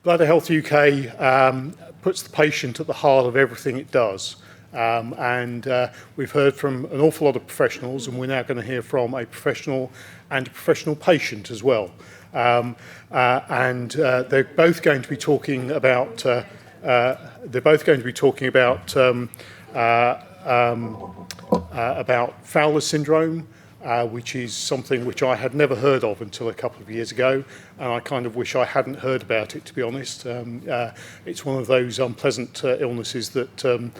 Bladder Health UK puts the patient at the heart of everything it does. We've heard from an awful lot of professionals, and we're now going to hear from a professional and a professional patient as well. They're both going to be talking about Fowler syndrome, which is something which I had never heard of until a couple of years ago, and I kind of wish I hadn't heard about it, to be honest. It's one of those unpleasant illnesses that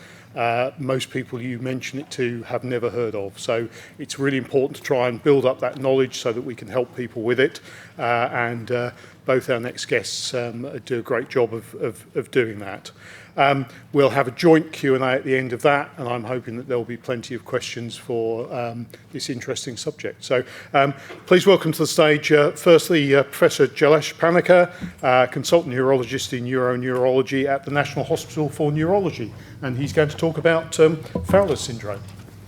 most people you mention it to have never heard of. So it's really important to try and build up that knowledge so that we can help people with it. Both our next guests do a great job of doing that. We'll have a joint Q&A at the end of that, and I'm hoping that there will be plenty of questions for this interesting subject. So please welcome to the stage, firstly, Professor Jalesh Panicker, consultant neurologist in neuroneurology at the National Hospital for Neurology, and he's going to talk about Fowler syndrome.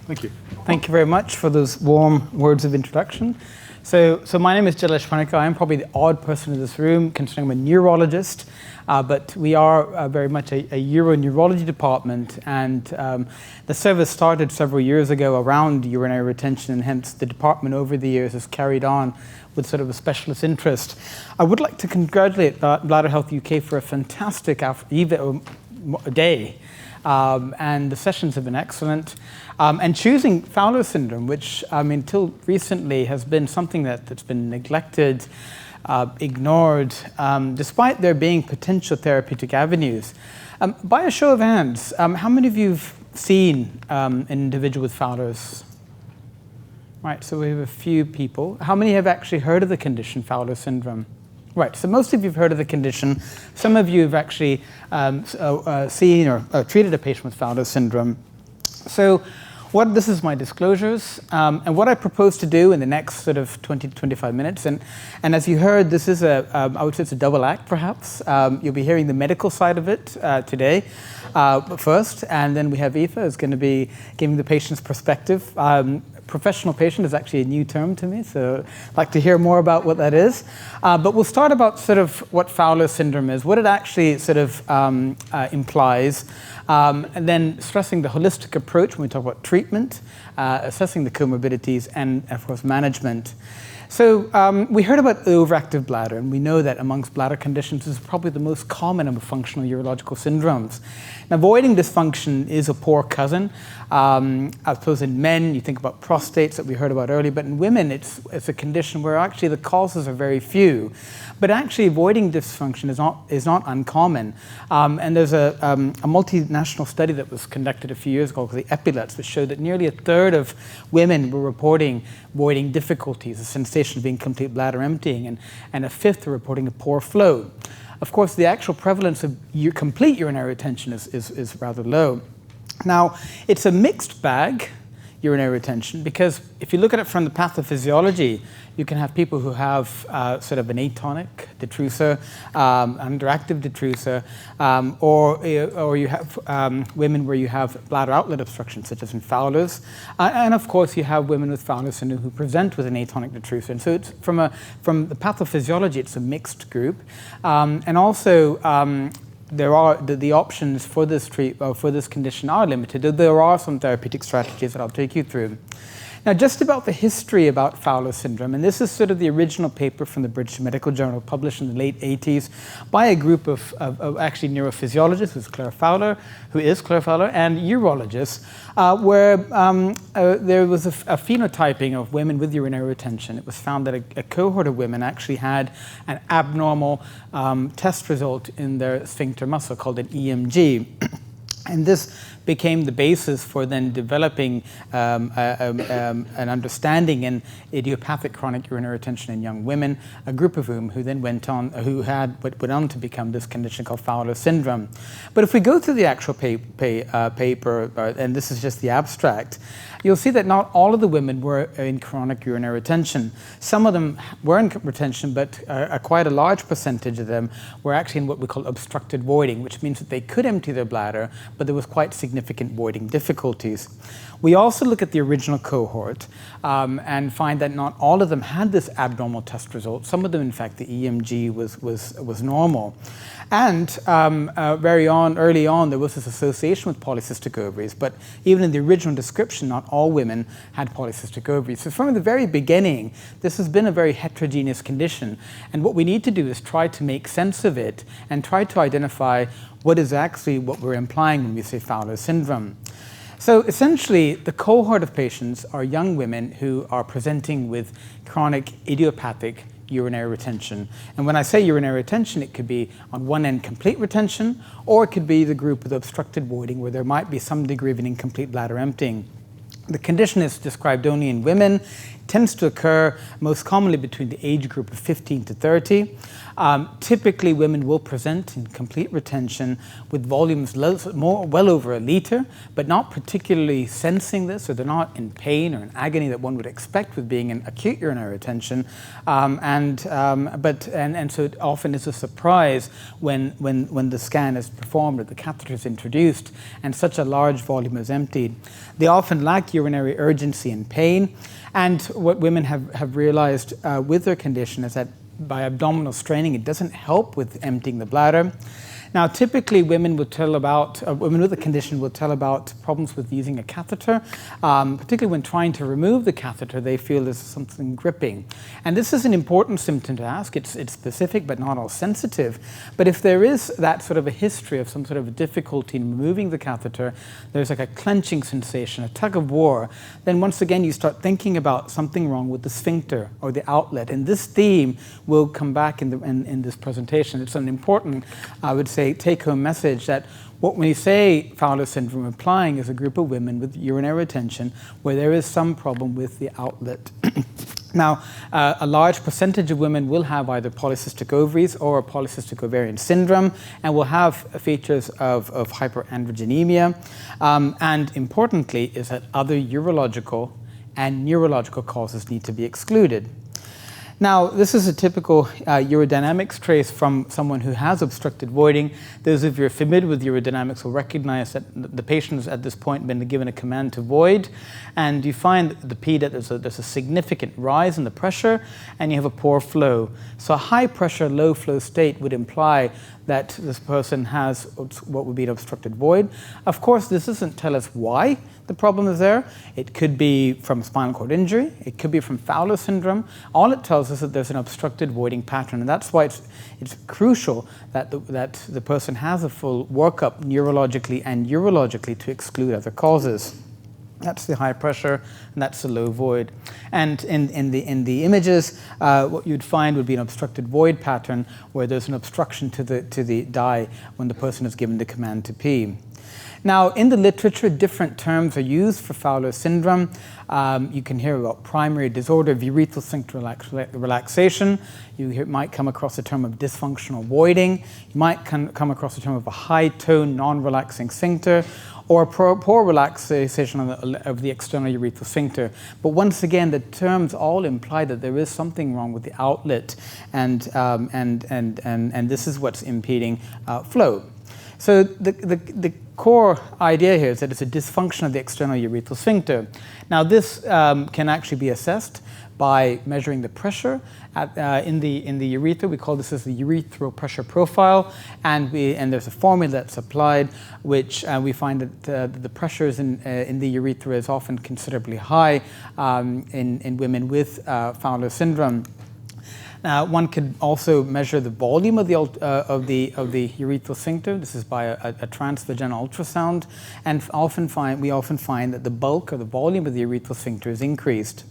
Thank you. Thank you very much for those warm words of introduction. So my name is Jalesh Panicker. I'm probably the odd person in this room, considering I'm a neurologist, but we are very much a uroneurology department, and the service started several years ago around urinary retention, and hence the department over the years has carried on with sort of a specialist interest. I would like to congratulate Bladder Health UK for a fantastic day. And the sessions have been excellent. And choosing Fowler syndrome, which until recently has been something that's been neglected, ignored, despite there being potential therapeutic avenues. By a show of hands, how many of you have seen an individual with Fowler's? Right, so we have a few people. How many have actually heard of the condition Fowler syndrome? Right, so most of you have heard of the condition. Some of you have actually seen or treated a patient with Fowler syndrome. So this is my disclosures, and what I propose to do in the next sort of 20 to 25 minutes, and as you heard, this is I would say it's a double act perhaps. You'll be hearing the medical side of it today first, and then we have Aoife who's going to be giving the patient's perspective. Professional patient is actually a new term to me, so I'd like to hear more about what that is. But we'll start about sort of what Fowler syndrome is, what it actually sort of implies, and then stressing the holistic approach when we talk about treatment, assessing the comorbidities, and of course management. So we heard about the overactive bladder, and we know that amongst bladder conditions this is probably the most common of functional urological syndromes. Now, avoiding dysfunction is a poor cousin. I suppose in men, you think about prostates that we heard about earlier, but in women, it's a condition where actually the causes are very few. But actually, avoiding dysfunction is not uncommon. And there's a multinational study that was conducted a few years ago called the Epilots, which showed that nearly a third of women were reporting voiding difficulties, a sensation of being complete bladder emptying, and a fifth are reporting a poor flow. Of course, the actual prevalence of complete urinary retention is rather low. Now, it's a mixed bag, urinary retention, because if you look at it from the pathophysiology, you can have people who have sort of an atonic detrusor, underactive detrusor, or you have women where you have bladder outlet obstruction, such as in Fowler's, and of course you have women with Fowler syndrome who present with an atonic detrusor. And so it's from the pathophysiology, it's a mixed group, and also there are the options for this for this condition are limited. There are some therapeutic strategies that I'll take you through. Now, just about the history about Fowler syndrome, and this is sort of the original paper from the British Medical Journal published in the late 80s by a group of actually neurophysiologists, who is Claire Fowler, and urologists, where there was a phenotyping of women with urinary retention. It was found that a cohort of women actually had an abnormal test result in their sphincter muscle called an EMG. And this became the basis for then developing an understanding in idiopathic chronic urinary retention in young women, a group of whom who then went on to become this condition called Fowler syndrome. But if we go through the actual paper, and this is just the abstract, you'll see that not all of the women were in chronic urinary retention. Some of them were in retention, but quite a large percentage of them were actually in what we call obstructed voiding, which means that they could empty their bladder, but there was quite significant significant voiding difficulties. We also look at the original cohort and find that not all of them had this abnormal test result. Some of them, in fact, the EMG was normal. And early on, there was this association with polycystic ovaries, but even in the original description, not all women had polycystic ovaries. So from the very beginning, this has been a very heterogeneous condition. And what we need to do is try to make sense of it and try to identify what is actually what we're implying when we say Fowler syndrome. So essentially, the cohort of patients are young women who are presenting with chronic idiopathic urinary retention. And when I say urinary retention, it could be on one end complete retention, or it could be the group with obstructed voiding where there might be some degree of an incomplete bladder emptying. The condition is described only in women, tends to occur most commonly between the age group of 15 to 30. Typically, women will present in complete retention with volumes well over a liter, but not particularly sensing this, or they're not in pain or in agony that one would expect with being in acute urinary retention. And so it often is a surprise when the scan is performed or the catheter is introduced and such a large volume is emptied. They often lack urinary urgency and pain. And what women have realized with their condition is that by abdominal straining, it doesn't help with emptying the bladder. Now, typically, women with the condition will tell about problems with using a catheter, particularly when trying to remove the catheter, they feel there's something gripping. And this is an important symptom to ask. It's specific, but not all sensitive. But if there is that sort of a history of some sort of a difficulty in removing the catheter, there's like a clenching sensation, a tug of war, then once again, you start thinking about something wrong with the sphincter or the outlet. And this theme will come back in this presentation. It's an important, I would say, take-home message that when you say Fowler syndrome, implying is a group of women with urinary retention where there is some problem with the outlet. Now, a large percentage of women will have either polycystic ovaries or polycystic ovarian syndrome and will have features of hyperandrogenemia. And importantly is that other urological and neurological causes need to be excluded. Now, this is a typical urodynamics trace from someone who has obstructed voiding. Those of you who are familiar with urodynamics will recognize that the patient has at this point been given a command to void, and you find the P that there's a significant rise in the pressure, and you have a poor flow. So a high pressure, low flow state would imply that this person has what would be an obstructed void. Of course, this doesn't tell us why the problem is there. It could be from spinal cord injury. It could be from Fowler syndrome. All it tells us is that there's an obstructed voiding pattern, and that's why it's crucial that the person has a full workup neurologically and urologically to exclude other causes. That's the high pressure, and that's the low void. And in the images, what you'd find would be an obstructed void pattern where there's an obstruction to the dye when the person is given the command to pee. Now, in the literature, different terms are used for Fowler syndrome. You can hear about primary disorder of urethral sphincter relaxation. You might come across the term of dysfunctional voiding. You might come across the term of a high-tone, non-relaxing sphincter, or poor relaxation of the external urethral sphincter. But once again, the terms all imply that there is something wrong with the outlet, and this is what's impeding flow. So the core idea here is that it's a dysfunction of the external urethral sphincter. Now, this can actually be assessed by measuring the pressure in the urethra. We call this as the urethral pressure profile, and there's a formula that's applied, which we find that the pressures in the urethra is often considerably high in women with Fowler syndrome. One could also measure the volume of the urethral sphincter. This is by a transvaginal ultrasound, and we often find that the bulk or the volume of the urethral sphincter is increased.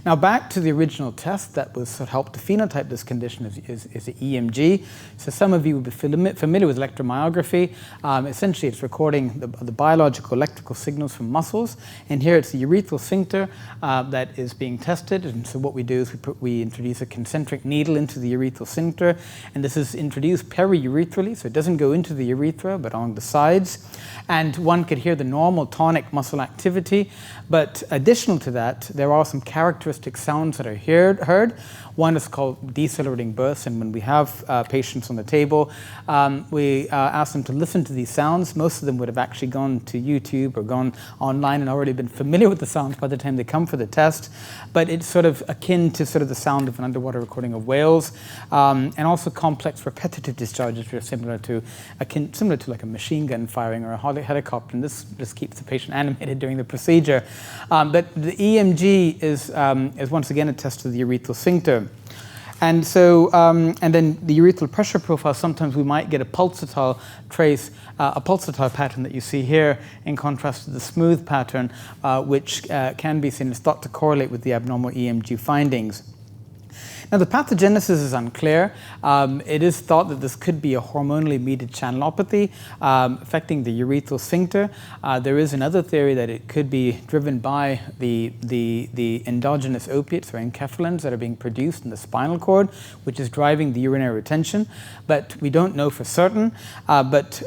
Now, back to the original test that was helped to phenotype this condition is the EMG. So some of you will be familiar with electromyography. Essentially, it's recording the biological electrical signals from muscles. And here it's the urethral sphincter that is being tested. And so what we do is we introduce a concentric needle into the urethral sphincter. And this is introduced periurethral, so it doesn't go into the urethra, but on the sides. And one could hear the normal tonic muscle activity. But additional to that, there are some characteristic sounds that are heard. One is called decelerating bursts, and when we have patients on the table, we ask them to listen to these sounds. Most of them would have actually gone to YouTube or gone online and already been familiar with the sounds by the time they come for the test. But it's sort of akin to sort of the sound of an underwater recording of whales, and also complex repetitive discharges, which are similar to like a machine gun firing or a helicopter. And this just keeps the patient animated during the procedure. But the EMG is once again a test of the urethral sphincter. And so, and then the urethral pressure profile, sometimes we might get a pulsatile trace, a pulsatile pattern that you see here, in contrast to the smooth pattern, which can be seen as thought to correlate with the abnormal EMG findings. Now, the pathogenesis is unclear. It is thought that this could be a hormonally mediated channelopathy affecting the urethral sphincter. There is another theory that it could be driven by the endogenous opiates or enkephalins that are being produced in the spinal cord, which is driving the urinary retention. But we don't know for certain. But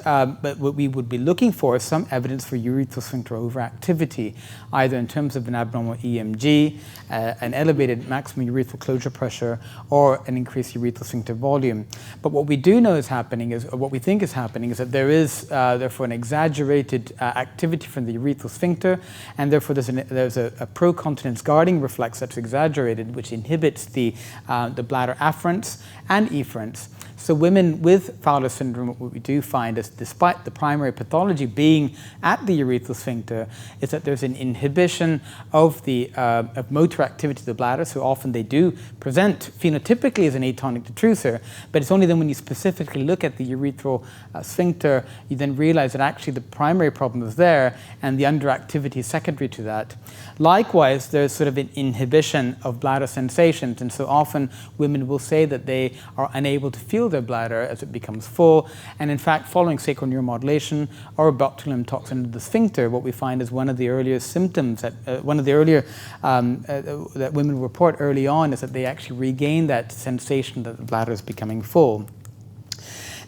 what we would be looking for is some evidence for urethral sphincter overactivity, either in terms of an abnormal EMG, an elevated maximum urethral closure pressure, or an increased urethral sphincter volume. But what we do know is happening is, or what we think is happening, is that there is therefore an exaggerated activity from the urethral sphincter, and therefore there's a procontinence guarding reflex that's exaggerated, which inhibits the bladder afferents and efferents. So women with Fowler syndrome, what we do find is, despite the primary pathology being at the urethral sphincter, is that there's an inhibition of the motor activity of the bladder. So often they do present phenotypically as an atonic detrusor, but it's only then when you specifically look at the urethral sphincter, you then realize that actually the primary problem is there and the underactivity is secondary to that. Likewise, there's sort of an inhibition of bladder sensations, and so often women will say that they are unable to feel their bladder as it becomes full. And in fact, following sacral neuromodulation or botulinum toxin into the sphincter, what we find is one of the earlier symptoms that that women report early on is that they actually regain that sensation that the bladder is becoming full.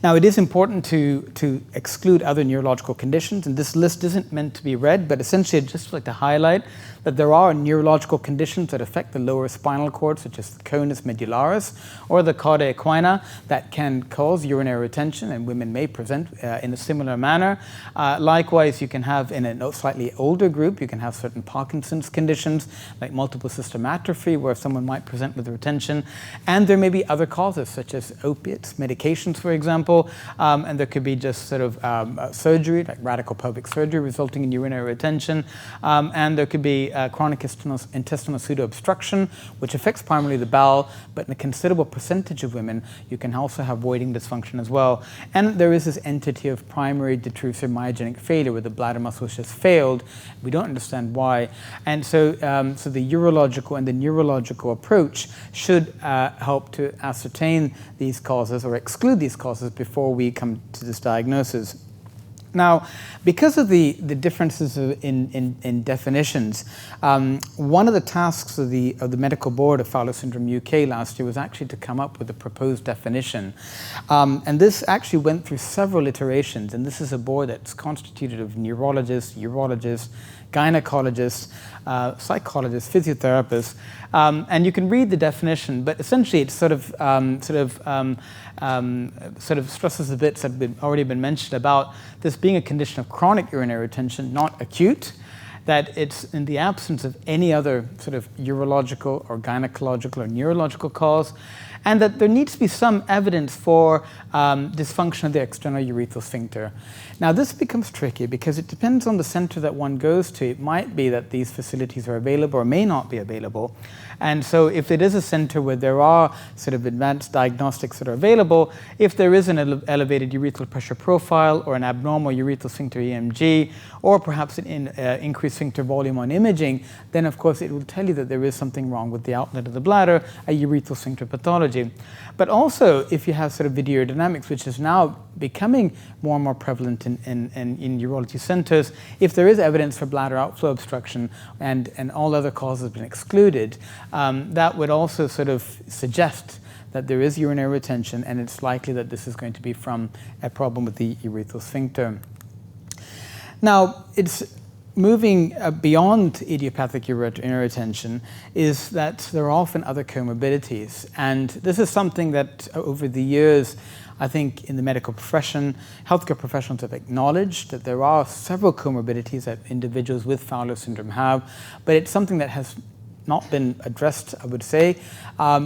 Now, it is important to exclude other neurological conditions, and this list isn't meant to be read, but essentially I'd just like to highlight that there are neurological conditions that affect the lower spinal cord, such as the conus medullaris or the cauda equina, that can cause urinary retention, and women may present in a similar manner. Likewise, you can have, in a slightly older group, you can have certain Parkinson's conditions, like multiple system atrophy, where someone might present with retention. And there may be other causes, such as opiates, medications, for example, and there could be just sort of surgery, like radical pelvic surgery, resulting in urinary retention. And there could be chronic intestinal pseudo-obstruction, which affects primarily the bowel, but in a considerable percentage of women, you can also have voiding dysfunction as well. And there is this entity of primary detrusor myogenic failure, where the bladder muscle has just failed. We don't understand why. And so, so the urological and the neurological approach should help to ascertain these causes or exclude these causes before we come to this diagnosis. Now, because of the differences in definitions, one of the tasks of the medical board of Fowler syndrome UK last year was actually to come up with a proposed definition. And this actually went through several iterations, and this is a board that's constituted of neurologists, urologists, gynecologists, psychologists, physiotherapists, and you can read the definition, but essentially it sort of stresses the bits that have already been mentioned about this being a condition of chronic urinary retention, not acute, that it's in the absence of any other sort of urological or gynecological or neurological cause, and that there needs to be some evidence for dysfunction of the external urethral sphincter. Now, this becomes tricky because it depends on the center that one goes to. It might be that these facilities are available or may not be available. And so if it is a center where there are sort of advanced diagnostics that are available, if there is an elevated urethral pressure profile or an abnormal urethral sphincter EMG, or perhaps an increased sphincter volume on imaging, then of course it will tell you that there is something wrong with the outlet of the bladder, a urethral sphincter pathology. But also, if you have sort of video dynamics, which is now becoming more and more prevalent in urology centers, if there is evidence for bladder outflow obstruction and all other causes have been excluded, that would also sort of suggest that there is urinary retention, and it's likely that this is going to be from a problem with the urethral sphincter. Now, it's moving beyond idiopathic urinary retention is that there are often other comorbidities. And this is something that over the years, I think in the medical profession, healthcare professionals have acknowledged that there are several comorbidities that individuals with Fowler syndrome have, but it's something that has not been addressed, I would say,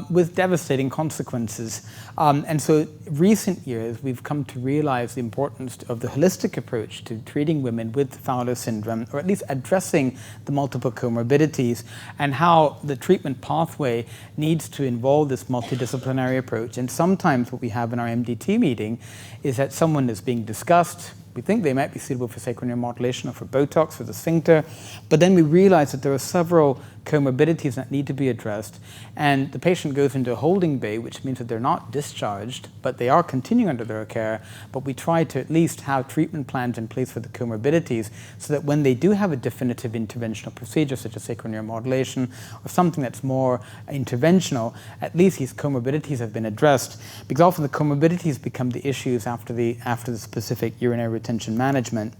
with devastating consequences. And so recent years, we've come to realize the importance of the holistic approach to treating women with Fowler syndrome, or at least addressing the multiple comorbidities, and how the treatment pathway needs to involve this multidisciplinary approach. And sometimes what we have in our MDT meeting is that someone is being discussed. We think they might be suitable for sacral neuromodulation or for Botox, for the sphincter, but then we realize that there are several comorbidities that need to be addressed, and the patient goes into a holding bay, which means that they're not discharged, but they are continuing under their care, but we try to at least have treatment plans in place for the comorbidities so that when they do have a definitive interventional procedure, such as sacral neuromodulation or something that's more interventional, at least these comorbidities have been addressed, because often the comorbidities become the issues after the specific urinary retention management.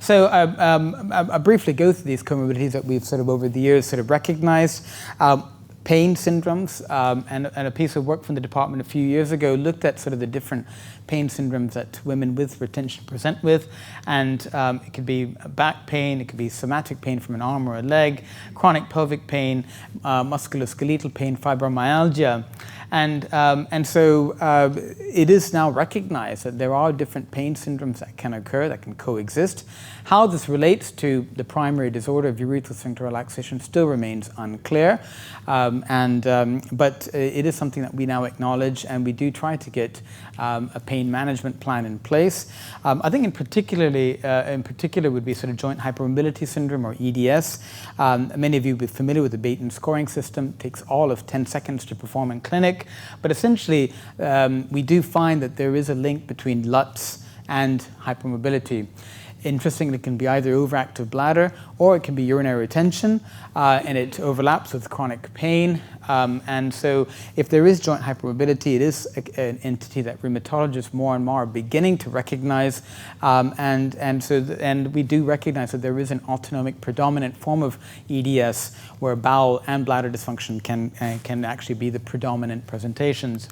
So I'll briefly go through these comorbidities that we've sort of over the years sort of recognized. Pain syndromes, and a piece of work from the department a few years ago looked at sort of the different pain syndromes that women with retention present with, and it could be back pain, it could be somatic pain from an arm or a leg, chronic pelvic pain, musculoskeletal pain, fibromyalgia. And so it is now recognized that there are different pain syndromes that can occur, that can coexist. How this relates to the primary disorder of urethral sphincter relaxation still remains unclear, but it is something that we now acknowledge, and we do try to get a pain management plan in place. I think in particular would be sort of joint hypermobility syndrome, or EDS. Many of you will be familiar with the Baton scoring system. It takes all of 10 seconds to perform in clinic. But essentially, we do find that there is a link between LUTS and hypermobility. Interestingly, it can be either overactive bladder or it can be urinary retention, and it overlaps with chronic pain. And so if there is joint hypermobility, it is an entity that rheumatologists more and more are beginning to recognize. And we do recognize that there is an autonomic predominant form of EDS where bowel and bladder dysfunction can actually be the predominant presentations.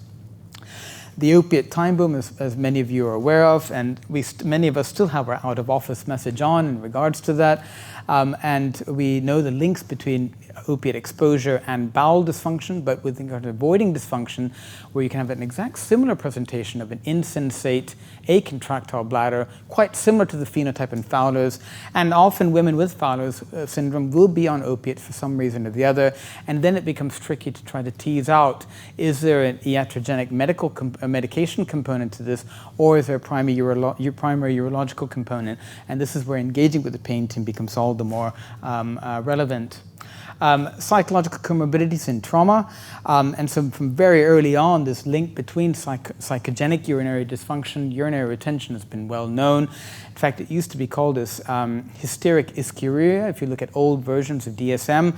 The opiate time boom, as many of you are aware of, and many of us still have our out-of-office message on in regards to that. And we know the links between opiate exposure and bowel dysfunction, but with regard to avoiding dysfunction, where you can have an exact similar presentation of an insensate, acontractile bladder, quite similar to the phenotype in Fowler's. And often women with Fowler's syndrome will be on opiates for some reason or the other, and then it becomes tricky to try to tease out, is there an iatrogenic medication component to this, or is there a primary urological component? And this is where engaging with the pain team becomes all the more relevant. Psychological comorbidities in trauma, and so from very early on, this link between psychogenic urinary dysfunction, urinary retention has been well known. In fact, it used to be called as hysteric ischemia, if you look at old versions of DSM,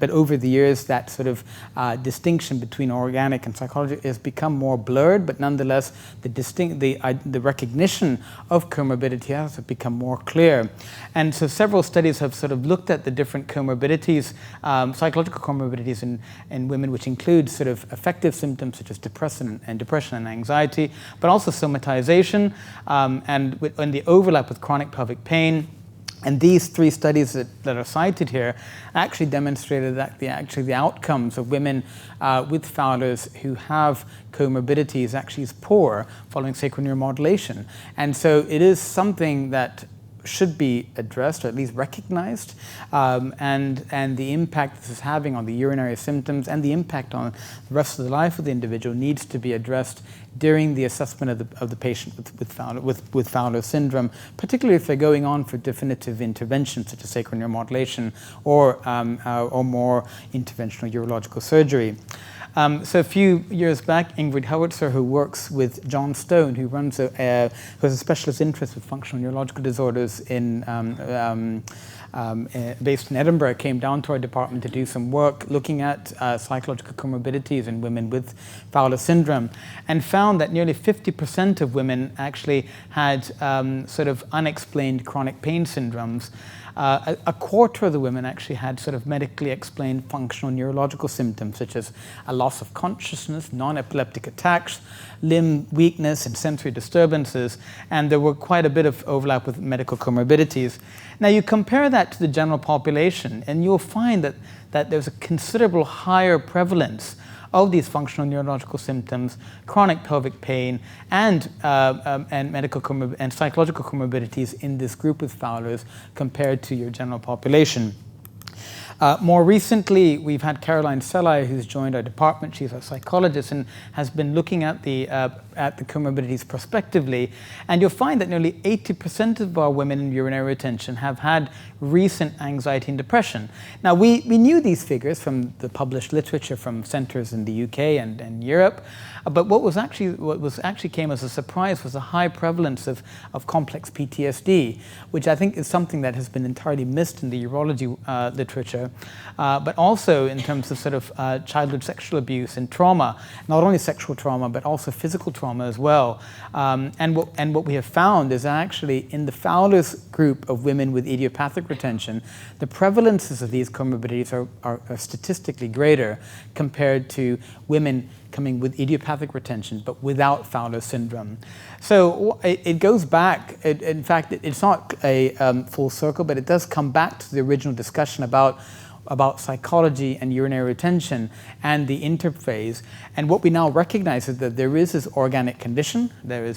but over the years, that sort of distinction between organic and psychology has become more blurred, but nonetheless, the recognition of comorbidity has become more clear. And so several studies have sort of looked at the different comorbidities, psychological comorbidities in women, which include sort of affective symptoms such as depression and anxiety, but also somatization and the overlap with chronic pelvic pain. And these three studies that are cited here actually demonstrated that the outcomes of women with Fowler's who have comorbidities actually is poor following sacral neuromodulation. And so it is something that should be addressed, or at least recognized, and the impact this is having on the urinary symptoms and the impact on the rest of the life of the individual needs to be addressed during the assessment of the patient with Fowler syndrome, particularly if they're going on for definitive interventions such as sacral neuromodulation or more interventional urological surgery. So a few years back, Ingrid Howitzer, who works with John Stone, who has a specialist interest with functional neurological disorders based in Edinburgh, came down to our department to do some work looking at psychological comorbidities in women with Fowler syndrome, and found that nearly 50% of women actually had sort of unexplained chronic pain syndromes. A quarter of the women actually had sort of medically explained functional neurological symptoms, such as a loss of consciousness, non-epileptic attacks, limb weakness, and sensory disturbances, and there were quite a bit of overlap with medical comorbidities. Now, you compare that to the general population, and you'll find that there's a considerable higher prevalence of these functional neurological symptoms, chronic pelvic pain, and psychological comorbidities in this group with Fowler's compared to your general population. More recently, we've had Caroline Selai, who's joined our department. She's a psychologist and has been looking at the comorbidities prospectively. And you'll find that nearly 80% of our women in urinary retention have had recent anxiety and depression. Now, we knew these figures from the published literature from centres in the UK and Europe, but what actually came as a surprise was a high prevalence of complex PTSD, which I think is something that has been entirely missed in the urology literature, but also in terms of sort of childhood sexual abuse and trauma, not only sexual trauma, but also physical trauma as well. And what we have found is actually in the Fowler's group of women with idiopathic retention, the prevalences of these comorbidities are statistically greater compared to women coming with idiopathic retention, but without Fowler syndrome. So it goes back, in fact, it's not a full circle, but it does come back to the original discussion about psychology and urinary retention and the interface. And what we now recognize is that there is this organic condition,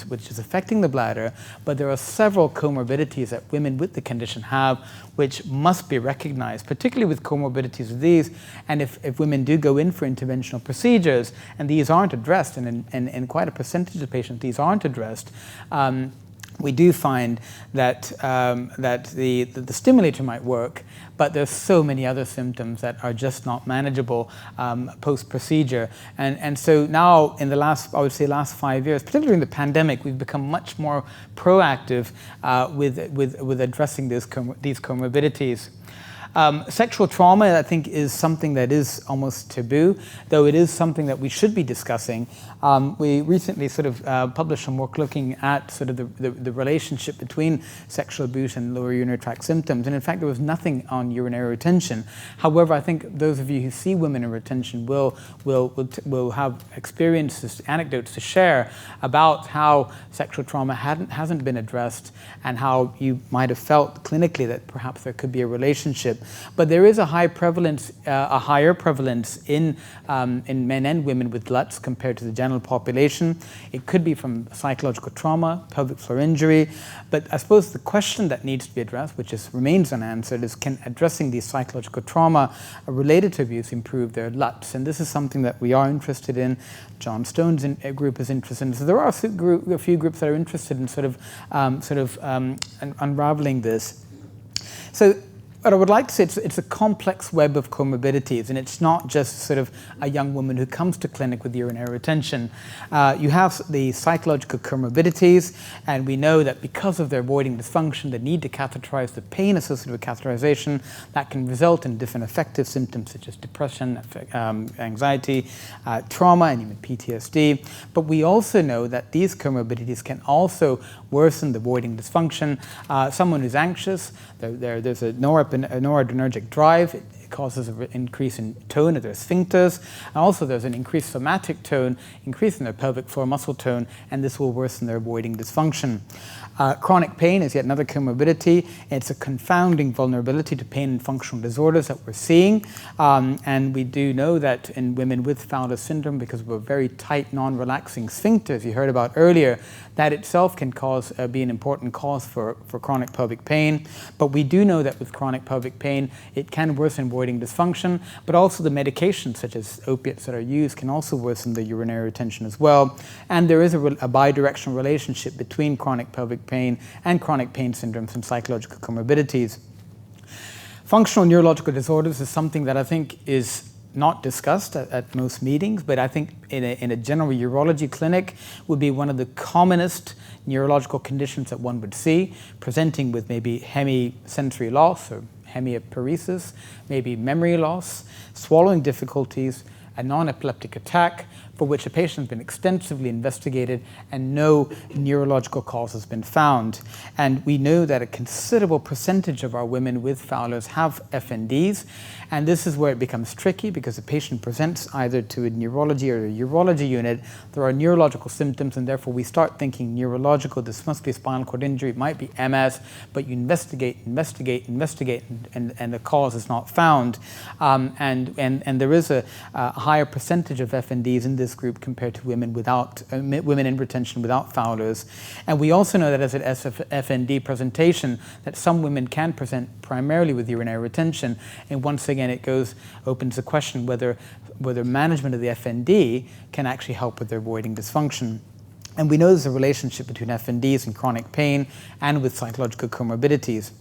which is affecting the bladder, but there are several comorbidities that women with the condition have, which must be recognized, particularly with comorbidities of these. And if women do go in for interventional procedures and these aren't addressed, and in quite a percentage of patients these aren't addressed, we do find that the stimulator might work, but there's so many other symptoms that are just not manageable post-procedure. And so now in the last 5 years, particularly during the pandemic, we've become much more proactive with addressing these comorbidities. Sexual trauma, I think, is something that is almost taboo, though it is something that we should be discussing. We recently sort of published some work looking at sort of the relationship between sexual abuse and lower urinary tract symptoms, and in fact there was nothing on urinary retention. However, I think those of you who see women in retention will have experiences, anecdotes to share about how sexual trauma hasn't been addressed and how you might have felt clinically that perhaps there could be a relationship. But there is a higher prevalence in men and women with LUTS compared to the general population. It could be from psychological trauma, pelvic floor injury, but I suppose the question that needs to be addressed, which remains unanswered, is can addressing these psychological trauma related to abuse improve their LUTS? And this is something that we are interested in. John Stone's group is interested in. So there are a few groups that are interested in sort of unraveling this. So what I would like to say, it's a complex web of comorbidities, and it's not just sort of a young woman who comes to clinic with urinary retention. You have the psychological comorbidities, and we know that because of their voiding dysfunction, the need to catheterize, the pain associated with catheterization, that can result in different affective symptoms such as depression, anxiety, trauma, and even PTSD. But we also know that these comorbidities can also worsen the voiding dysfunction. Someone who's anxious, there's a noradrenergic drive. It causes an increase in tone of their sphincters. And also there's an increased somatic tone, increase in their pelvic floor muscle tone, and this will worsen their voiding dysfunction. Chronic pain is yet another comorbidity. It's a confounding vulnerability to pain and functional disorders that we're seeing. And we do know that in women with Fowler syndrome, because of a very tight, non-relaxing sphincter, as you heard about earlier, that itself can be an important cause for chronic pelvic pain. But we do know that with chronic pelvic pain, it can worsen voiding dysfunction, but also the medications such as opiates that are used can also worsen the urinary retention as well. And there is a bidirectional relationship between chronic pelvic pain and chronic pain syndromes and psychological comorbidities. Functional neurological disorders is something that I think is not discussed at most meetings, but I think in a general urology clinic would be one of the commonest neurological conditions that one would see, presenting with maybe hemisensory loss or hemiaparesis, maybe memory loss, swallowing difficulties, a non-epileptic attack for which a patient has been extensively investigated and no neurological cause has been found. And we know that a considerable percentage of our women with Fowler's have FNDs, and this is where it becomes tricky because the patient presents either to a neurology or a urology unit. There are neurological symptoms, and therefore we start thinking neurological, this must be a spinal cord injury, it might be MS, but you investigate, and the cause is not found. And there is a higher percentage of FNDs in this group compared to women without women in retention without Fowler's. And we also know that as an FND presentation, that some women can present primarily with urinary retention. And once again, it opens the question whether management of the FND can actually help with their voiding dysfunction. And we know there's a relationship between FNDs and chronic pain and with psychological comorbidities.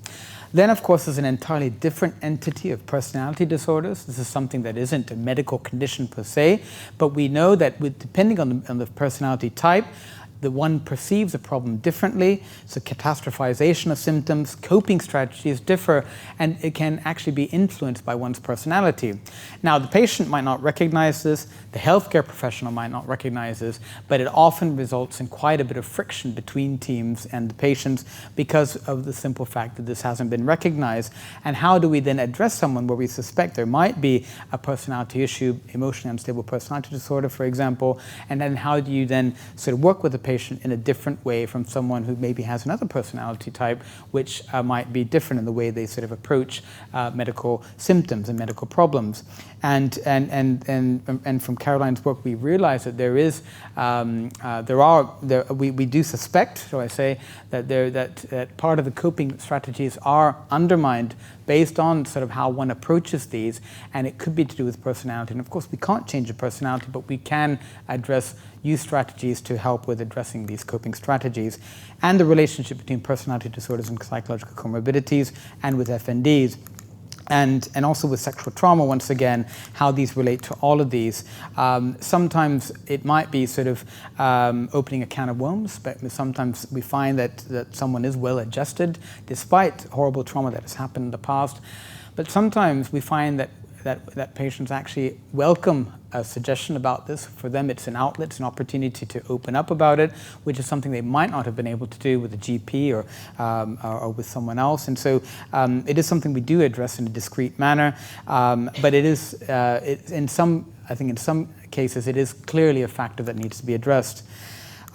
Then, of course, there's an entirely different entity of personality disorders. This is something that isn't a medical condition per se, but we know that depending on the personality type, the one perceives a problem differently, so catastrophization of symptoms, coping strategies differ, and it can actually be influenced by one's personality. Now, the patient might not recognize this, the healthcare professional might not recognize this, but it often results in quite a bit of friction between teams and the patients because of the simple fact that this hasn't been recognized. And how do we then address someone where we suspect there might be a personality issue, emotionally unstable personality disorder, for example, and then how do you then sort of work with the patient in a different way from someone who maybe has another personality type, which might be different in the way they sort of approach medical symptoms and medical problems. And from Caroline's work, we realize that we do suspect, shall I say, that part of the coping strategies are undermined based on sort of how one approaches these, and it could be to do with personality. And of course, we can't change a personality, but we can use strategies to help with addressing these coping strategies and the relationship between personality disorders and psychological comorbidities and with FNDs. And also with sexual trauma, once again, how these relate to all of these. Sometimes it might be sort of opening a can of worms, but sometimes we find that someone is well adjusted despite horrible trauma that has happened in the past. But sometimes we find that patients actually welcome a suggestion about this. For them, it's an outlet, it's an opportunity to open up about it, which is something they might not have been able to do with a GP or with someone else. And so it is something we do address in a discreet manner, but in some cases, it is clearly a factor that needs to be addressed.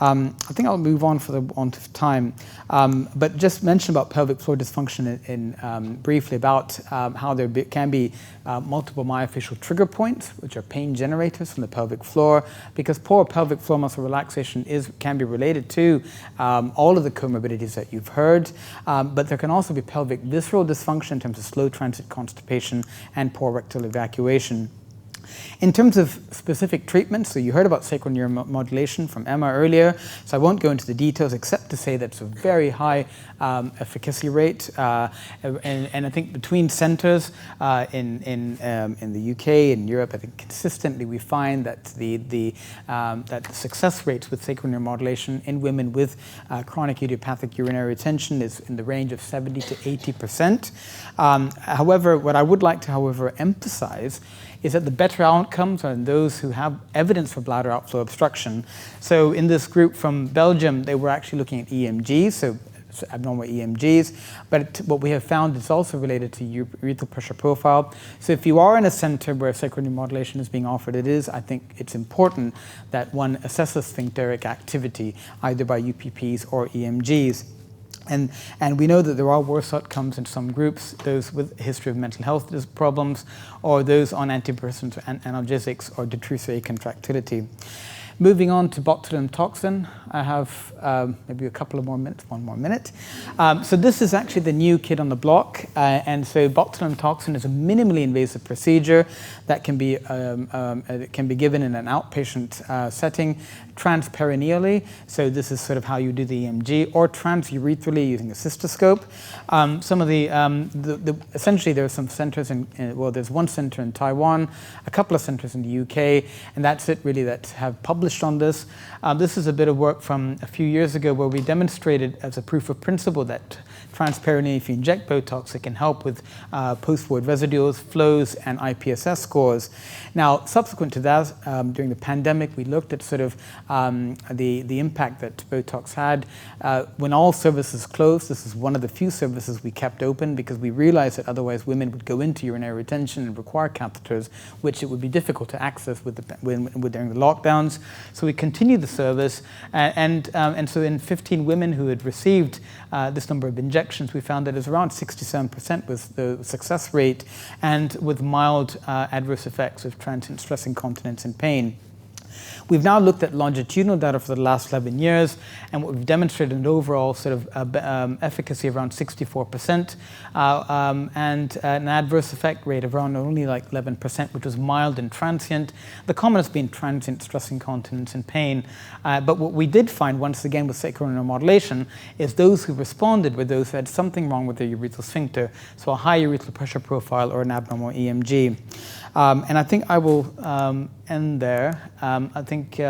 I think I'll move on for the want of time, but just mention about pelvic floor dysfunction briefly about how there can be multiple myofascial trigger points, which are pain generators from the pelvic floor, because poor pelvic floor muscle relaxation can be related to all of the comorbidities that you've heard, but there can also be pelvic visceral dysfunction in terms of slow transit constipation and poor rectal evacuation. In terms of specific treatments, so you heard about sacral neuromodulation from Emma earlier, so I won't go into the details except to say that it's a very high efficacy rate, and I think between centres in the UK and Europe, I think consistently we find that the success rates with sacral neuromodulation in women with chronic idiopathic urinary retention is in the range of 70 to 80%. However, what I would like to, emphasize is that the better outcomes are in those who have evidence for bladder outflow obstruction. So in this group from Belgium, they were actually looking at EMGs, so abnormal EMGs, but what we have found is also related to urethral pressure profile. So if you are in a center where sacral neuromodulation is being offered, I think it's important that one assesses sphincteric activity, either by UPPs or EMGs. And we know that there are worse outcomes in some groups, those with a history of mental health problems, or those on antidepressants, analgesics, or detrusor contractility. Moving on to botulinum toxin, I have maybe a couple of more minutes, one more minute. So this is actually the new kid on the block, and so botulinum toxin is a minimally invasive procedure that can be given in an outpatient setting, transperineally. So this is sort of how you do the EMG, or transurethral using a cystoscope. Some of essentially there are some centers well, there's one center in Taiwan, a couple of centers in the UK, and that's it really that have published on this. This is a bit of work from a few years ago where we demonstrated as a proof of principle that transperineally, if you inject Botox, it can help with post-void residuals, flows, and IPSS scores. Now, subsequent to that, during the pandemic, we looked at sort of the impact that Botox had. When all services closed, this is one of the few services we kept open because we realized that otherwise women would go into urinary retention and require catheters, which it would be difficult to access during the lockdowns. So we continued the service, and so in 15 women who had received this number of injections, we found that it was around 67% was the success rate, and with mild adverse effects of transient stress incontinence and pain. We've now looked at longitudinal data for the last 11 years, and what we've demonstrated an overall sort of efficacy of around 64%, and an adverse effect rate of around only like 11%, which was mild and transient. The commonest being transient stress incontinence and pain. But what we did find, once again with sacral neuromodulation, is those who responded were those who had something wrong with their urethral sphincter, so a high urethral pressure profile or an abnormal EMG. And I think I will end there. I think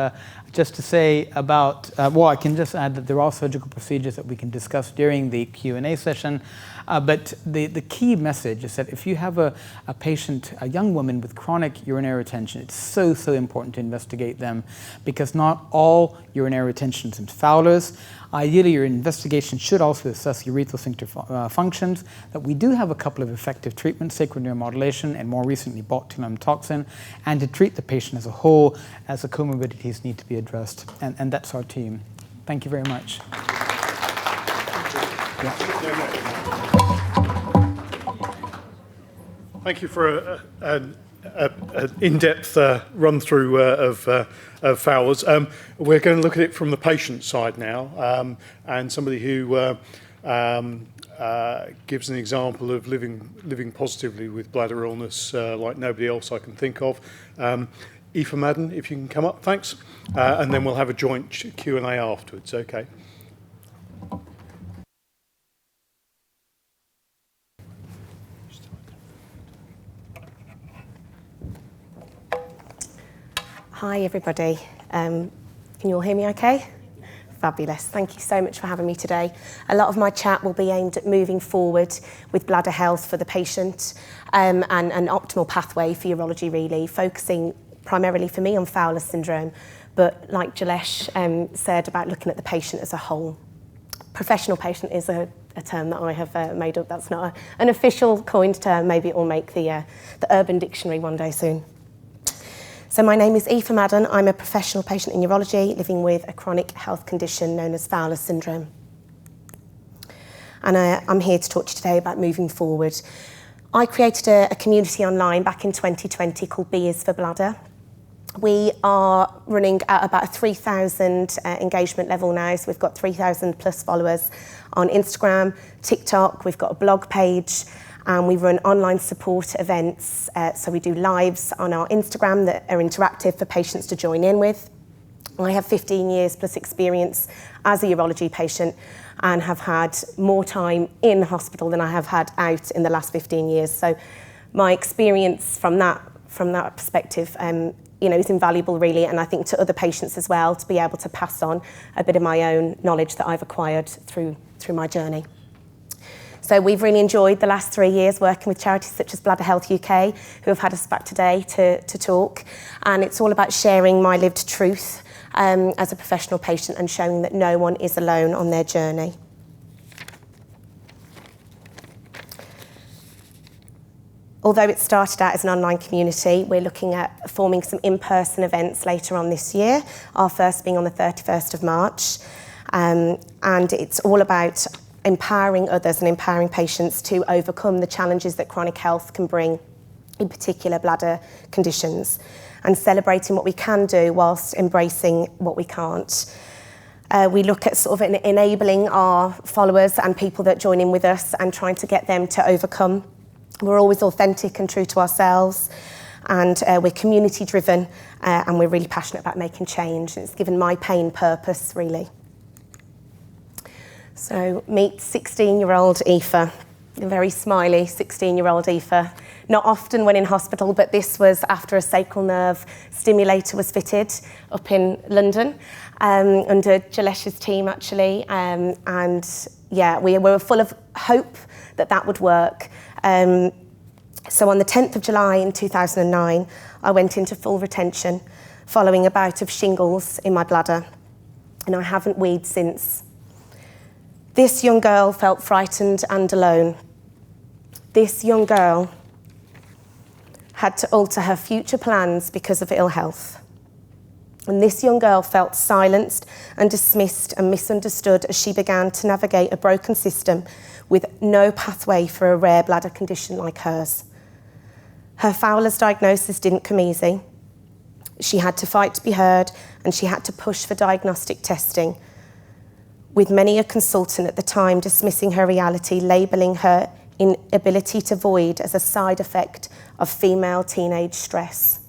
just to say about, well, I can just add that there are surgical procedures that we can discuss during the Q&A session. But the key message is that if you have a patient, a young woman with chronic urinary retention, it's so important to investigate them, because not all urinary retention is in Fowler's. Ideally, your investigation should also assess urethral sphincter functions. That we do have a couple of effective treatments, sacral neuromodulation and more recently botulinum toxin, and to treat the patient as a whole as the comorbidities need to be addressed. And that's our team. Thank you very much. Thank you for an in-depth run-through of Fowler's. We're going to look at it from the patient side now, and somebody who gives an example of living positively with bladder illness like nobody else I can think of. Aoife Madden, if you can come up, thanks. And then we'll have a joint Q&A afterwards, okay? Hi everybody, can you all hear me okay? Fabulous, thank you so much for having me today. A lot of my chat will be aimed at moving forward with bladder health for the patient, and an optimal pathway for urology really, focusing primarily for me on Fowler's syndrome, but like Jalesh said about looking at the patient as a whole. Professional patient is a term that I have made up, that's not an official coined term, maybe it will make the Urban Dictionary one day soon. So my name is Aoife Madden. I'm a professional patient in urology living with a chronic health condition known as Fowler's syndrome. And I'm here to talk to you today about moving forward. I created a community online back in 2020 called B is for Bladder. We are running at about a 3,000 engagement level now, so we've got 3,000 plus followers on Instagram, TikTok, we've got a blog page, and we run online support events. So we do lives on our Instagram that are interactive for patients to join in with. I have 15 years plus experience as a urology patient and have had more time in hospital than I have had out in the last 15 years. So my experience from that perspective is invaluable really, and I think to other patients as well, to be able to pass on a bit of my own knowledge that I've acquired through my journey. So we've really enjoyed the last 3 years working with charities such as Bladder Health UK, who have had us back today to talk. And it's all about sharing my lived truth as a professional patient and showing that no one is alone on their journey. Although it started out as an online community, we're looking at forming some in-person events later on this year, our first being on the 31st of March. And it's all about empowering others and empowering patients to overcome the challenges that chronic health can bring, in particular bladder conditions. and celebrating what we can do whilst embracing what we can't. We look at sort of enabling our followers and people that join in with us and trying to get them to overcome. We're always authentic and true to ourselves, and we're community driven, and we're really passionate about making change. It's given my pain purpose, really. So meet 16-year-old Aoife, a very smiley 16-year-old Aoife. Not often when in hospital, but this was after a sacral nerve stimulator was fitted up in London, under Jalesh's team actually. And yeah, we were full of hope that that would work. So on the 10th of July in 2009, I went into full retention following a bout of shingles in my bladder, and I haven't weed since. This young girl felt frightened and alone. This young girl had to alter her future plans because of ill health. And this young girl felt silenced and dismissed and misunderstood as she began to navigate a broken system with no pathway for a rare bladder condition like hers. Her Fowler's diagnosis didn't come easy. She had to fight to be heard, and she had to push for diagnostic testing, with many a consultant at the time dismissing her reality, labelling her inability to void as a side effect of female teenage stress.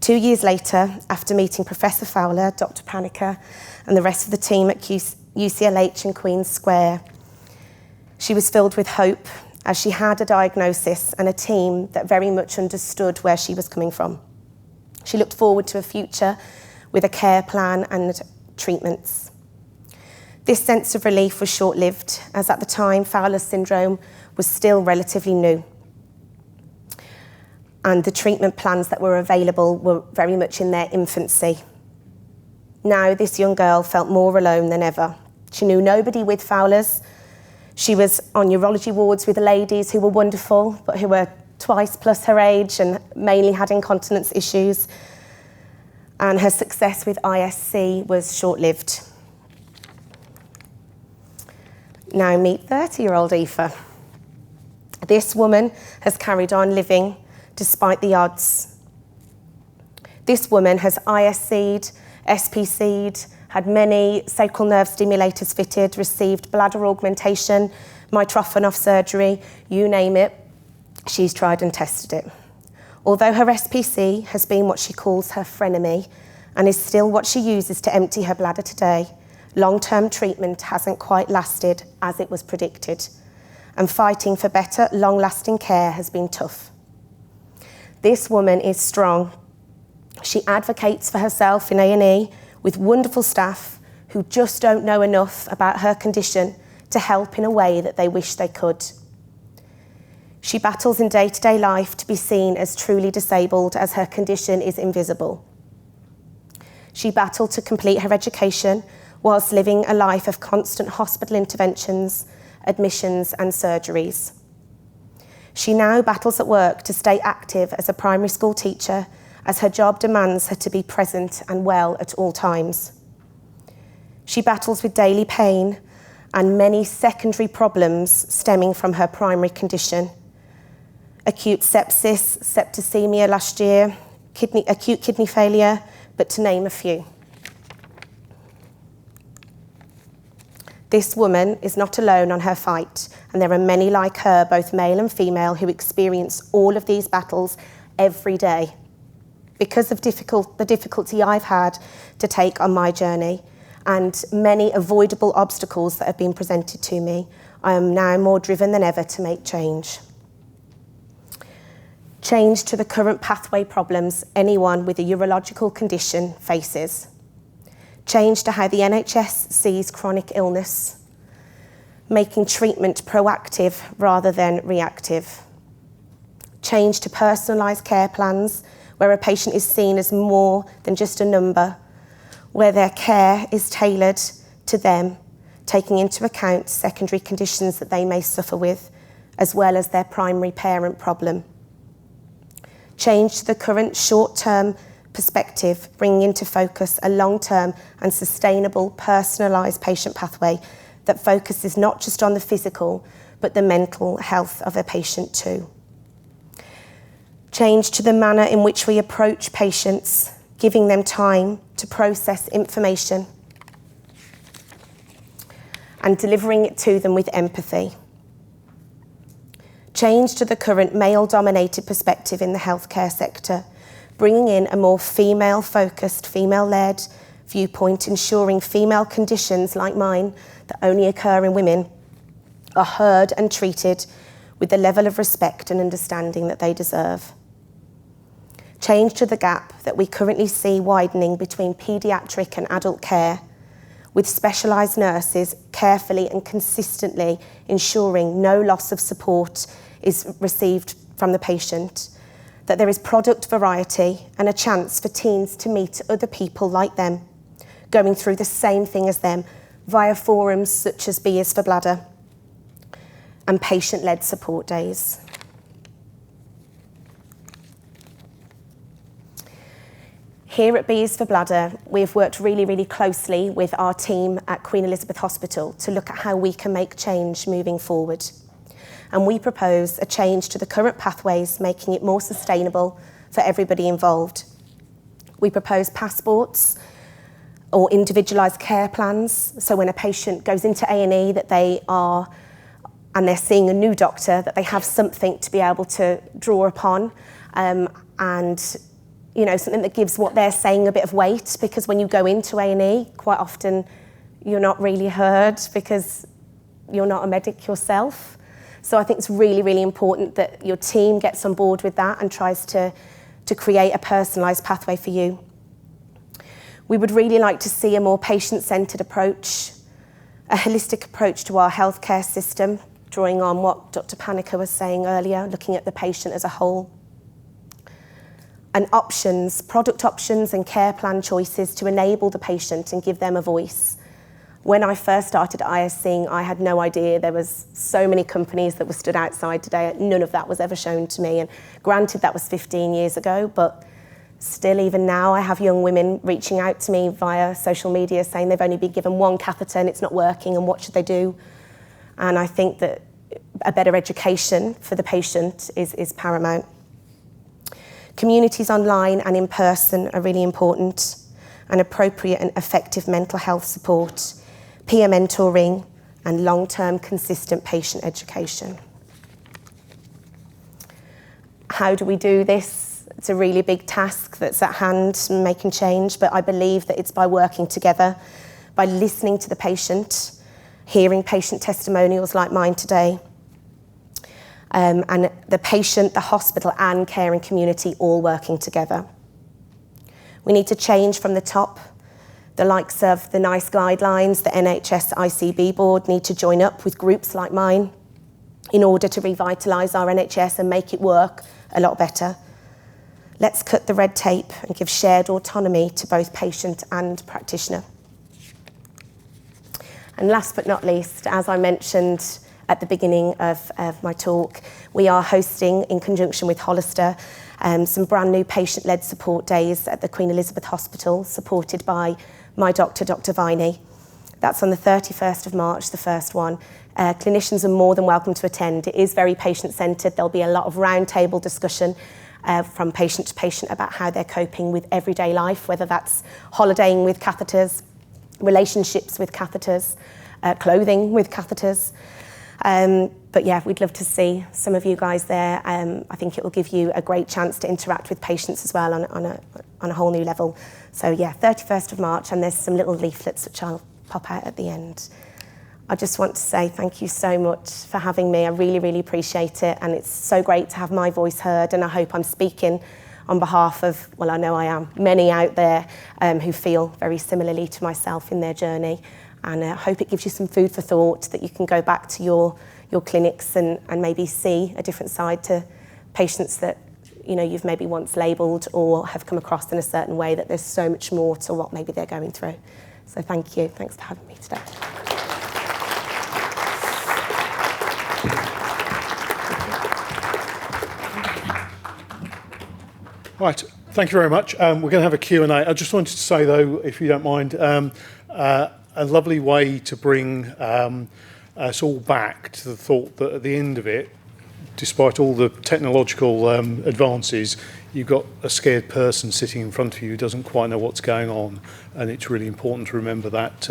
2 years later, after meeting Professor Fowler, Dr. Panicker, and the rest of the team at UCLH in Queen's Square, she was filled with hope as she had a diagnosis and a team that very much understood where she was coming from. She looked forward to a future with a care plan and treatments. This sense of relief was short-lived, as at the time Fowler's syndrome was still relatively new, and the treatment plans that were available were very much in their infancy. Now this young girl felt more alone than ever. She knew nobody with Fowler's. She was on urology wards with ladies who were wonderful, but who were twice plus her age and mainly had incontinence issues. And her success with ISC was short-lived. Now meet 30-year-old Aoife. This woman has carried on living despite the odds. This woman has ISC'd, SPC'd, had many sacral nerve stimulators fitted, received bladder augmentation, mitrophanol surgery, you name it, she's tried and tested it. Although her SPC has been what she calls her frenemy and is still what she uses to empty her bladder today, long-term treatment hasn't quite lasted as it was predicted, and fighting for better, long-lasting care has been tough. This woman is strong. She advocates for herself in A&E with wonderful staff who just don't know enough about her condition to help in a way that they wish they could. She battles in day-to-day life to be seen as truly disabled, as her condition is invisible. She battled to complete her education whilst living a life of constant hospital interventions, admissions and surgeries. She now battles at work to stay active as a primary school teacher, as her job demands her to be present and well at all times. She battles with daily pain and many secondary problems stemming from her primary condition. Acute sepsis, septicemia last year, acute kidney failure, but to name a few. This woman is not alone on her fight, and there are many like her, both male and female, who experience all of these battles every day. Because of the difficulty I've had to take on my journey and many avoidable obstacles that have been presented to me, I am now more driven than ever to make change. Change to the current pathway problems anyone with a urological condition faces. Change to how the NHS sees chronic illness, making treatment proactive rather than reactive. Change to personalised care plans, where a patient is seen as more than just a number, where their care is tailored to them, taking into account secondary conditions that they may suffer with, as well as their primary parent problem. Change to the current short-term perspective, bringing into focus a long-term and sustainable personalised patient pathway that focuses not just on the physical, but the mental health of a patient too. Change to the manner in which we approach patients, giving them time to process information and delivering it to them with empathy. Change to the current male-dominated perspective in the healthcare sector, bringing in a more female-focused, female-led viewpoint, ensuring female conditions like mine that only occur in women are heard and treated with the level of respect and understanding that they deserve. Change to the gap that we currently see widening between paediatric and adult care, with specialised nurses carefully and consistently ensuring no loss of support is received from the patient, that there is product variety and a chance for teens to meet other people like them, going through the same thing as them via forums such as B is for Bladder and patient-led support days. Here at B is for Bladder, we've worked really closely with our team at Queen Elizabeth Hospital to look at how we can make change moving forward. And we propose a change to the current pathways, making it more sustainable for everybody involved. We propose passports or individualised care plans, so when a patient goes into A&E that and they're seeing a new doctor, that they have something to be able to draw upon, and something that gives what they're saying a bit of weight, because when you go into A&E, quite often you're not really heard because you're not a medic yourself. So I think it's really important that your team gets on board with that and tries to create a personalised pathway for you. We would really like to see a more patient-centred approach, a holistic approach to our healthcare system, drawing on what Dr. Panicker was saying earlier, looking at the patient as a whole. And options, product options and care plan choices to enable the patient and give them a voice. When I first started at ISing, I had no idea there was so many companies that were stood outside today. None of that was ever shown to me. And granted, that was 15 years ago, but still, even now, I have young women reaching out to me via social media saying they've only been given one catheter and it's not working, and what should they do? And I think that a better education for the patient is paramount. Communities online and in person are really important, and appropriate and effective mental health support, peer mentoring, and long-term consistent patient education. How do we do this? It's a really big task that's at hand, making change, but I believe that it's by working together, by listening to the patient, hearing patient testimonials like mine today, and the patient, the hospital and caring community all working together. We need to change from the top. The likes of the NICE guidelines, the NHS ICB board need to join up with groups like mine in order to revitalise our NHS and make it work a lot better. Let's cut the red tape and give shared autonomy to both patient and practitioner. And last but not least, as I mentioned at the beginning of my talk, we are hosting, in conjunction with Hollister, some brand new patient-led support days at the Queen Elizabeth Hospital, supported by my doctor, Dr. Viney. That's on the 31st of March, the first one. Clinicians are more than welcome to attend. It is very patient-centred. There'll be a lot of roundtable discussion from patient to patient about how they're coping with everyday life, whether that's holidaying with catheters, relationships with catheters, clothing with catheters. But yeah, we'd love to see some of you guys there. I think it will give you a great chance to interact with patients as well on a whole new level. So yeah, 31st of March, and there's some little leaflets which I'll pop out at the end. I just want to say thank you so much for having me. I really appreciate it, and it's so great to have my voice heard, and I hope I'm speaking on behalf of, well, I know I am, many out there who feel very similarly to myself in their journey. And I hope it gives you some food for thought, that you can go back to your clinics and maybe see a different side to patients that you've maybe once labelled or have come across in a certain way, that there's so much more to what maybe they're going through. So thank you. Thanks for having me today. Right, thank you very much. We're going to have a Q&A. I just wanted to say, though, if you don't mind, a lovely way to bring us all back to the thought that at the end of it, despite all the technological advances, you've got a scared person sitting in front of you who doesn't quite know what's going on, and it's really important to remember that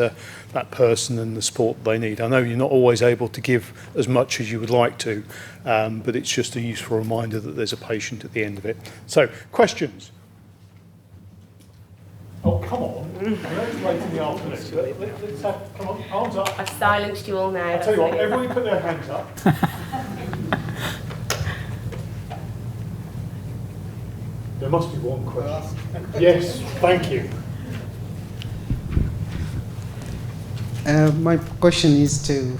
that person and the support they need. I know you're not always able to give as much as you would like to, but it's just a useful reminder that there's a patient at the end of it. So, questions? Oh, come on. I know it's late in the afternoon. Let's have, come on, arms up. I've silenced you all now. I'll tell you what, everybody put their hands up. There must be one question. Yes, thank you. My question is to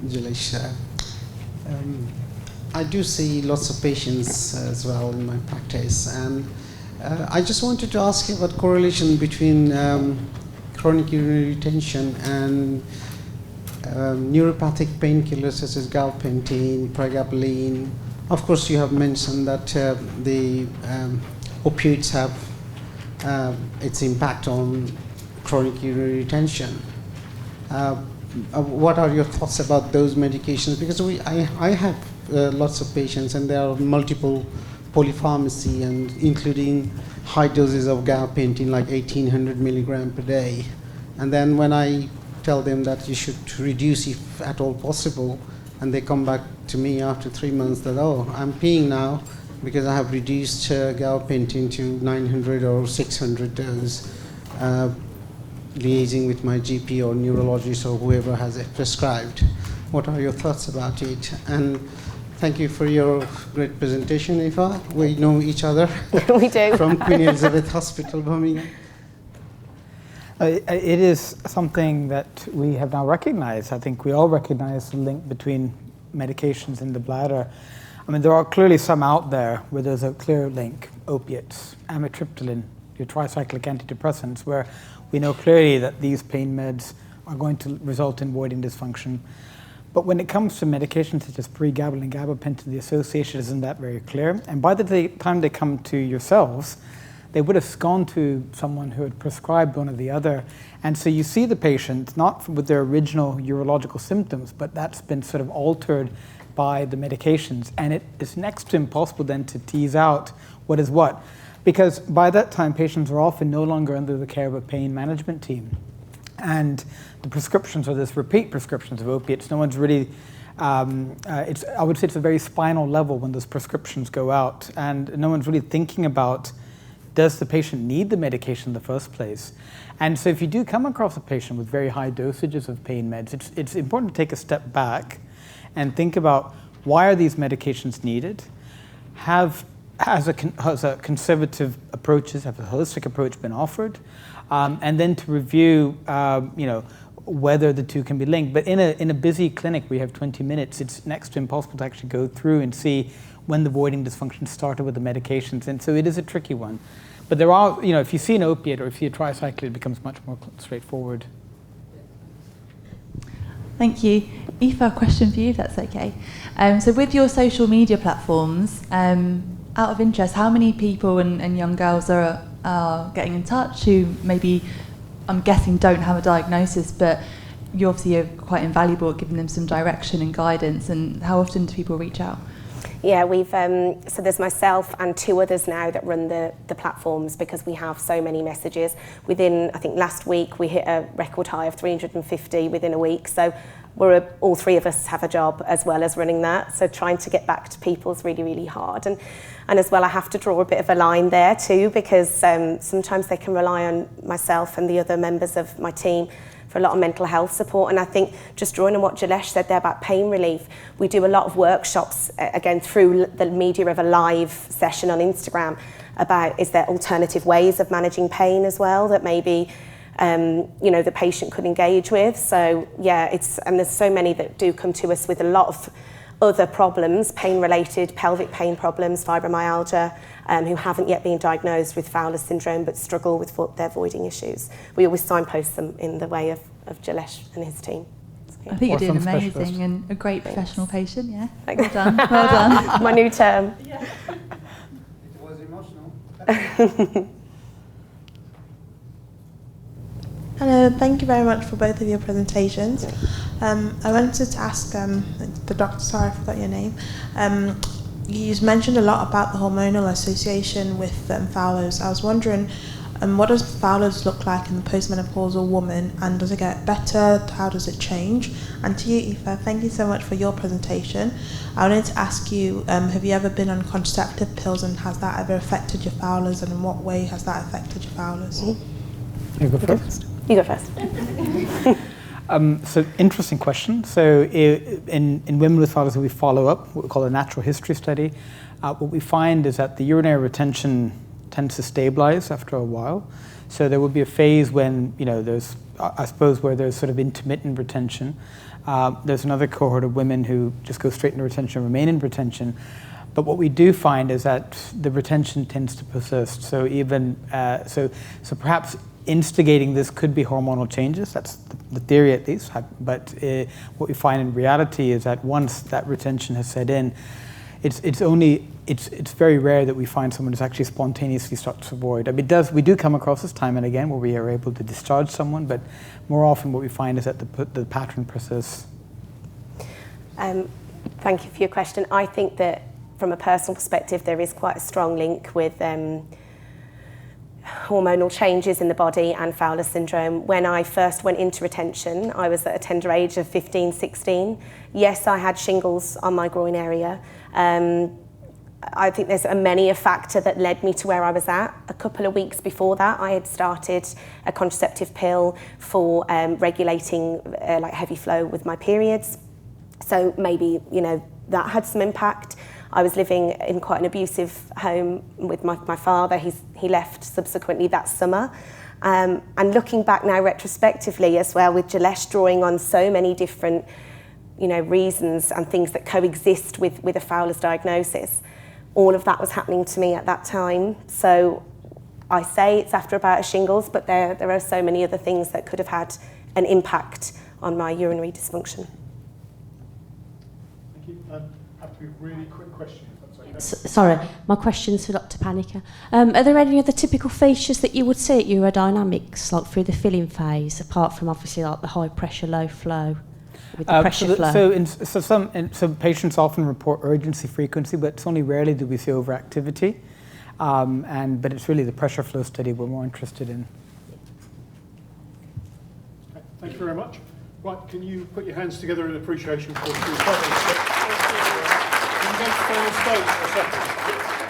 Jalesh. I do see lots of patients as well in my practice, and I just wanted to ask you about correlation between chronic urinary retention and neuropathic painkillers such as gabapentin, pregabalin. Of course, you have mentioned that the opioids have its impact on chronic urinary retention. What are your thoughts about those medications? Because I have lots of patients, and there are multiple polypharmacy, and including high doses of gabapentin, like 1800 milligram per day. And then when I tell them that you should reduce if at all possible, and they come back to me after 3 months that, oh, I'm peeing now because I have reduced gabapentin to 900 or 600 dose, liaising with my GP or neurologist or whoever has it prescribed. What are your thoughts about it? And thank you for your great presentation, Aoife. We know each other. We do. From Queen Elizabeth Hospital, Birmingham. It is something that we have now recognized. I think we all recognize the link between medications in the bladder. I mean, there are clearly some out there where there's a clear link: opiates, amitriptyline, your tricyclic antidepressants, where we know clearly that these pain meds are going to result in voiding dysfunction. But when it comes to medications such as pregabalin and gabapentin, the association isn't that very clear. And by the time they come to yourselves, they would have gone to someone who had prescribed one or the other. And so you see the patient not with their original urological symptoms, but that's been sort of altered by the medications. And it is next to impossible then to tease out what is what. Because by that time, patients are often no longer under the care of a pain management team. And the prescriptions are this repeat prescriptions of opiates. No one's really, I would say it's a very spinal level when those prescriptions go out. And no one's really thinking about, does the patient need the medication in the first place? And so if you do come across a patient with very high dosages of pain meds, it's important to take a step back and think about, why are these medications needed? Has a conservative approaches, have a holistic approach been offered? And then to review, whether the two can be linked. But in a busy clinic, we have 20 minutes. It's next to impossible to actually go through and see when the voiding dysfunction started with the medications. And so it is a tricky one. But there are, if you see an opiate or if you see a tricyclide, it becomes much more straightforward. Thank you. Aoife, a question for you, if that's okay. So with your social media platforms, out of interest, how many people and young girls are getting in touch who maybe, I'm guessing, don't have a diagnosis, but you obviously are quite invaluable at giving them some direction and guidance, and how often do people reach out? Yeah, we've so there's myself and 2 others now that run the platforms, because we have so many messages. Within, I think last week, we hit a record high of 350 within a week. So all 3 of us have a job as well as running that. So trying to get back to people is really, really hard. And as well, I have to draw a bit of a line there too, because sometimes they can rely on myself and the other members of my team for a lot of mental health support. And I think, just drawing on what Jalesh said there about pain relief, we do a lot of workshops, again, through the media of a live session on Instagram, about, is there alternative ways of managing pain as well that maybe the patient could engage with. So yeah, and there's so many that do come to us with a lot of other problems, pain-related, pelvic pain problems, fibromyalgia, who haven't yet been diagnosed with Fowler's syndrome but struggle with their voiding issues. We always signpost them in the way of Jalesh and his team. So, yeah. I think you're doing amazing specialist. And a great professional patient, yeah. Thanks. Well done, well done. My new term. It was emotional. Hello, thank you very much for both of your presentations. I wanted to ask the doctor, sorry I forgot your name. You mentioned a lot about the hormonal association with Fowler's. I was wondering, what does Fowler's look like in the postmenopausal woman, and does it get better? How does it change? And to you, Aoife, thank you so much for your presentation. I wanted to ask you, have you ever been on contraceptive pills, and has that ever affected your Fowler's, and in what way has that affected your Fowler's? You go first. You go first. So interesting question. So in women with Fowler's, we follow up what we call a natural history study. What we find is that the urinary retention tends to stabilize after a while. So there will be a phase when, there's, I suppose, where there's sort of intermittent retention. There's another cohort of women who just go straight into retention and remain in retention. But what we do find is that the retention tends to persist. So even, so perhaps instigating this could be hormonal changes. That's the theory at least. But what we find in reality is that once that retention has set in, it's very rare that we find someone who's actually spontaneously starts to void. I mean, we do come across this time and again where we are able to discharge someone, but more often what we find is that the pattern persists. Thank you for your question. I think that from a personal perspective, there is quite a strong link with hormonal changes in the body and Fowler's syndrome. When I first went into retention, I was at a tender age of 15, 16. Yes, I had shingles on my groin area. I think there's a factor that led me to where I was at. A couple of weeks before that, I had started a contraceptive pill for regulating like heavy flow with my periods. So maybe, that had some impact. I was living in quite an abusive home with my father. He left subsequently that summer. And looking back now retrospectively as well, with Jalesh drawing on so many different reasons and things that coexist with a Fowler's diagnosis, all of that was happening to me at that time. So I say it's after a bout of shingles, but there are so many other things that could have had an impact on my urinary dysfunction. Thank you. Have to be a really quick question, if that's okay. Sorry, my question's for Dr. Panicker. Are there any other typical features that you would see at urodynamics, like through the filling phase, apart from obviously like the high pressure, low flow, with the pressure flow? Some patients often report urgency frequency, but it's only rarely do we see overactivity. But it's really the pressure flow study we're more interested in. Okay, thank you very much. Right, can you put your hands together in appreciation for Stuart? Can you go to the stage for a second?